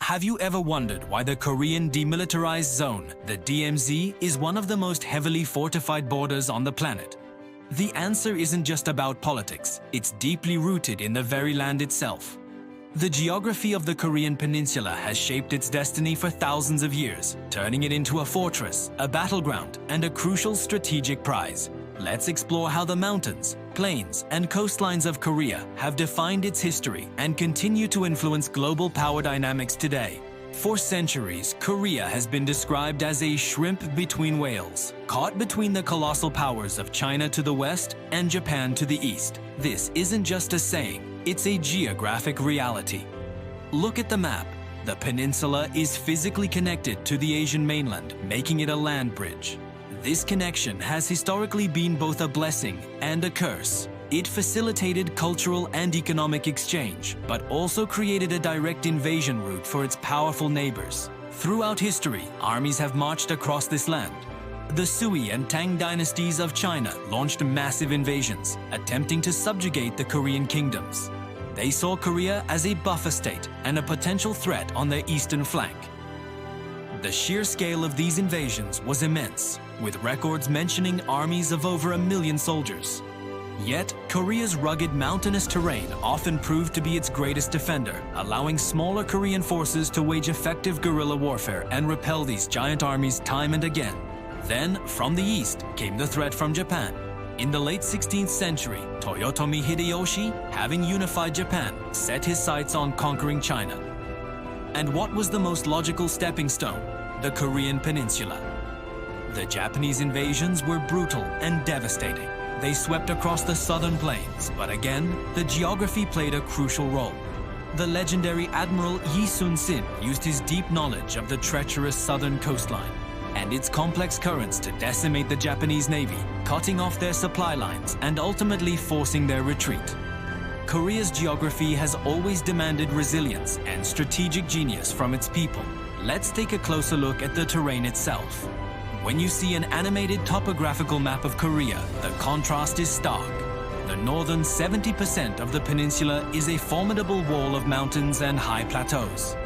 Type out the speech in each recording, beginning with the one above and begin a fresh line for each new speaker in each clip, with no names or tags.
Have you ever wondered why the Korean Demilitarized Zone, the DMZ, is one of the most heavily fortified borders on the planet? The answer isn't just about politics, it's deeply rooted in the very land itself. The geography of the Korean Peninsula has shaped its destiny for thousands of years, turning it into a fortress, a battleground, and a crucial strategic prize. Let's explore how the mountains, plains, and coastlines of Korea have defined its history and continue to influence global power dynamics today. For centuries, Korea has been described as a shrimp between whales, caught between the colossal powers of China to the west and Japan to the east. This isn't just a saying, it's a geographic reality. Look at the map. The peninsula is physically connected to the Asian mainland, making it a land bridge. This connection has historically been both a blessing and a curse. It facilitated cultural and economic exchange, but also created a direct invasion route for its powerful neighbors. Throughout history, armies have marched across this land. The Sui and Tang dynasties of China launched massive invasions, attempting to subjugate the Korean kingdoms. They saw Korea as a buffer state and a potential threat on their eastern flank. The sheer scale of these invasions was immense, with records mentioning armies of over 1 million soldiers. Yet, Korea's rugged mountainous terrain often proved to be its greatest defender, allowing smaller Korean forces to wage effective guerrilla warfare and repel these giant armies time and again. Then, from the east, came the threat from Japan. In the late 16th century, Toyotomi Hideyoshi, having unified Japan, set his sights on conquering China. And what was the most logical stepping stone? The Korean Peninsula. The Japanese invasions were brutal and devastating. They swept across the southern plains, but again, the geography played a crucial role. The legendary Admiral Yi Sun-sin used his deep knowledge of the treacherous southern coastline and its complex currents to decimate the Japanese navy, cutting off their supply lines and ultimately forcing their retreat. Korea's geography has always demanded resilience and strategic genius from its people. Let's take a closer look at the terrain itself. When you see an animated topographical map of Korea, the contrast is stark. The northern 70% of the peninsula is a formidable wall of mountains and high plateaus.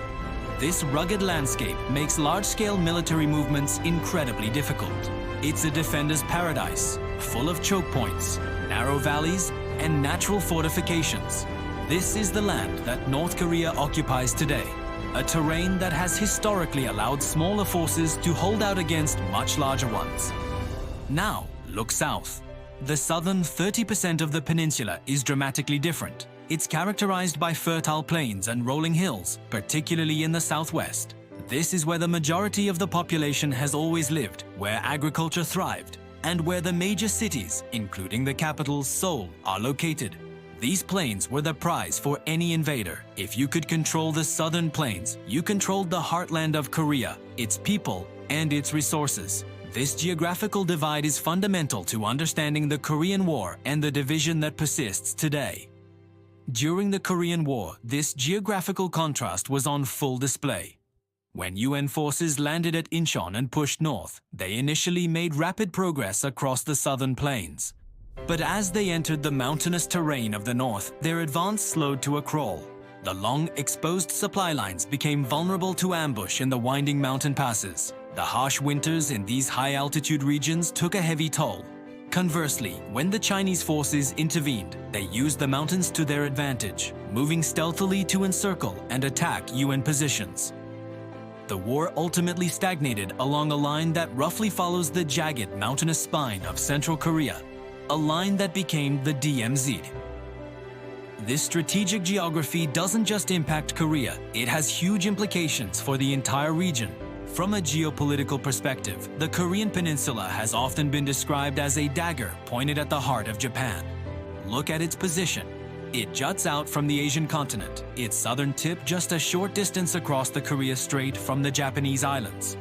This rugged landscape makes large-scale military movements incredibly difficult. It's a defender's paradise, full of choke points, narrow valleys, and natural fortifications. This is the land that North Korea occupies today, a terrain that has historically allowed smaller forces to hold out against much larger ones. Now, look south. The southern 30% of the peninsula is dramatically different. It's characterized by fertile plains and rolling hills, particularly in the southwest. This is where the majority of the population has always lived, where agriculture thrived, and where the major cities, including the capital Seoul, are located. These plains were the prize for any invader. If you could control the southern plains, you controlled the heartland of Korea, its people, and its resources. This geographical divide is fundamental to understanding the Korean War and the division that persists today. During the Korean War, this geographical contrast was on full display. When UN forces landed at Incheon and pushed north, they initially made rapid progress across the southern plains. But as they entered the mountainous terrain of the north, their advance slowed to a crawl. The long, exposed supply lines became vulnerable to ambush in the winding mountain passes. The harsh winters in these high-altitude regions took a heavy toll. Conversely, when the Chinese forces intervened, they used the mountains to their advantage, moving stealthily to encircle and attack UN positions. The war ultimately stagnated along a line that roughly follows the jagged mountainous spine of central Korea, a line that became the DMZ. This strategic geography doesn't just impact Korea, it has huge implications for the entire region. From a geopolitical perspective, the Korean Peninsula has often been described as a dagger pointed at the heart of Japan. Look at its position. It juts out from the Asian continent, its southern tip just a short distance across the Korea Strait from the Japanese islands.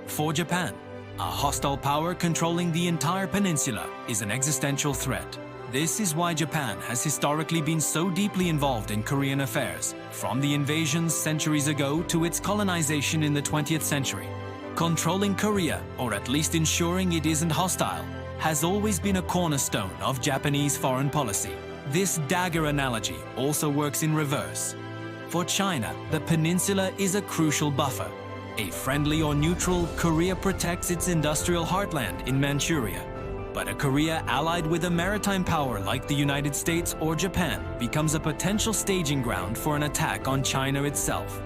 For Japan, a hostile power controlling the entire peninsula is an existential threat. This is why Japan has historically been so deeply involved in Korean affairs, from the invasions centuries ago to its colonization in the 20th century. Controlling Korea, or at least ensuring it isn't hostile, has always been a cornerstone of Japanese foreign policy. This dagger analogy also works in reverse. For China, the peninsula is a crucial buffer. A friendly or neutral, Korea protects its industrial heartland in Manchuria. But a Korea allied with a maritime power like the United States or Japan becomes a potential staging ground for an attack on China itself.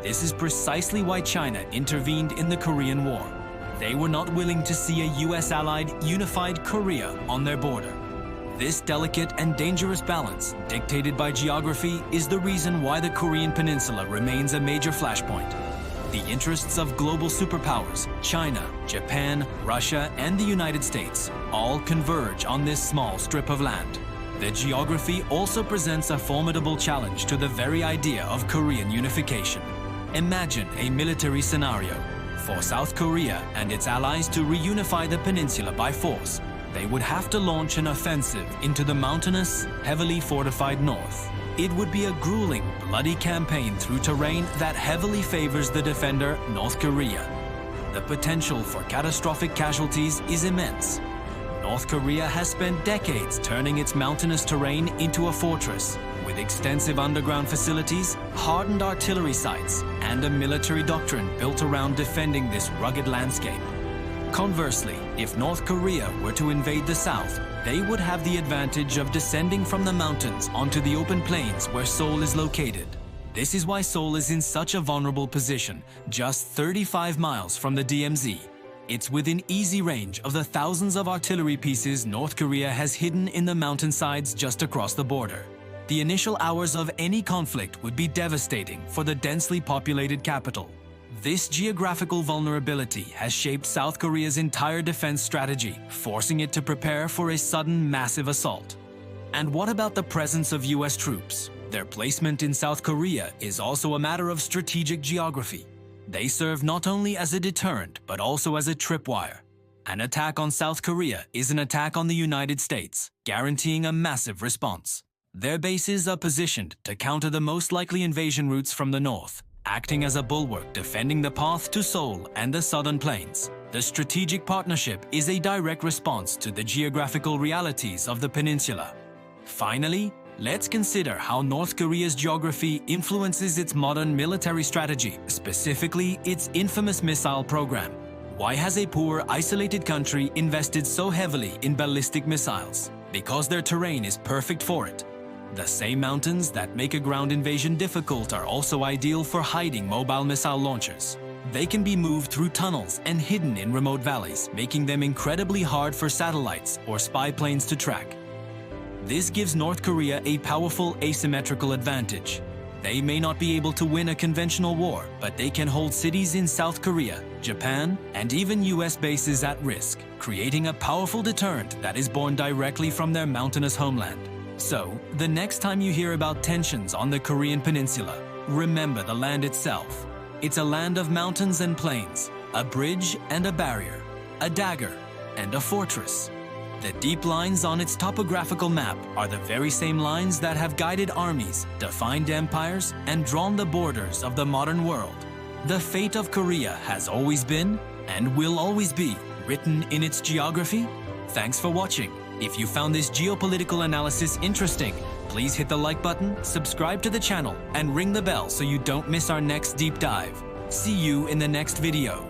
This is precisely why China intervened in the Korean War. They were not willing to see a US-allied, unified Korea on their border. This delicate and dangerous balance, dictated by geography, is the reason why the Korean Peninsula remains a major flashpoint. The interests of global superpowers, China, Japan, Russia, and the United States, all converge on this small strip of land. The geography also presents a formidable challenge to the very idea of Korean unification. Imagine a military scenario. For South Korea and its allies to reunify the peninsula by force, they would have to launch an offensive into the mountainous, heavily fortified north. It would be a grueling, bloody campaign through terrain that heavily favors the defender, North Korea. The potential for catastrophic casualties is immense. North Korea has spent decades turning its mountainous terrain into a fortress, with extensive underground facilities, hardened artillery sites, and a military doctrine built around defending this rugged landscape. Conversely, if North Korea were to invade the south, they would have the advantage of descending from the mountains onto the open plains where Seoul is located. This is why Seoul is in such a vulnerable position, just 35 miles from the DMZ. It's within easy range of the thousands of artillery pieces North Korea has hidden in the mountainsides just across the border. The initial hours of any conflict would be devastating for the densely populated capital. This geographical vulnerability has shaped South Korea's entire defense strategy, forcing it to prepare for a sudden massive assault. And what about the presence of US troops? Their placement in South Korea is also a matter of strategic geography. They serve not only as a deterrent, but also as a tripwire. An attack on South Korea is an attack on the United States, guaranteeing a massive response. Their bases are positioned to counter the most likely invasion routes from the north, acting as a bulwark defending the path to Seoul and the southern plains. The strategic partnership is a direct response to the geographical realities of the peninsula. Finally, let's consider how North Korea's geography influences its modern military strategy, specifically its infamous missile program. Why has a poor, isolated country invested so heavily in ballistic missiles? Because their terrain is perfect for it. The same mountains that make a ground invasion difficult are also ideal for hiding mobile missile launchers. They can be moved through tunnels and hidden in remote valleys, making them incredibly hard for satellites or spy planes to track. This gives North Korea a powerful asymmetrical advantage. They may not be able to win a conventional war, but they can hold cities in South Korea, Japan, and even US bases at risk, creating a powerful deterrent that is born directly from their mountainous homeland. So, the next time you hear about tensions on the Korean Peninsula, remember the land itself. It's a land of mountains and plains, a bridge and a barrier, a dagger and a fortress. The deep lines on its topographical map are the very same lines that have guided armies, defined empires, and drawn the borders of the modern world. The fate of Korea has always been, and will always be, written in its geography. Thanks for watching. If you found this geopolitical analysis interesting, please hit the like button, subscribe to the channel, and ring the bell so you don't miss our next deep dive. See you in the next video.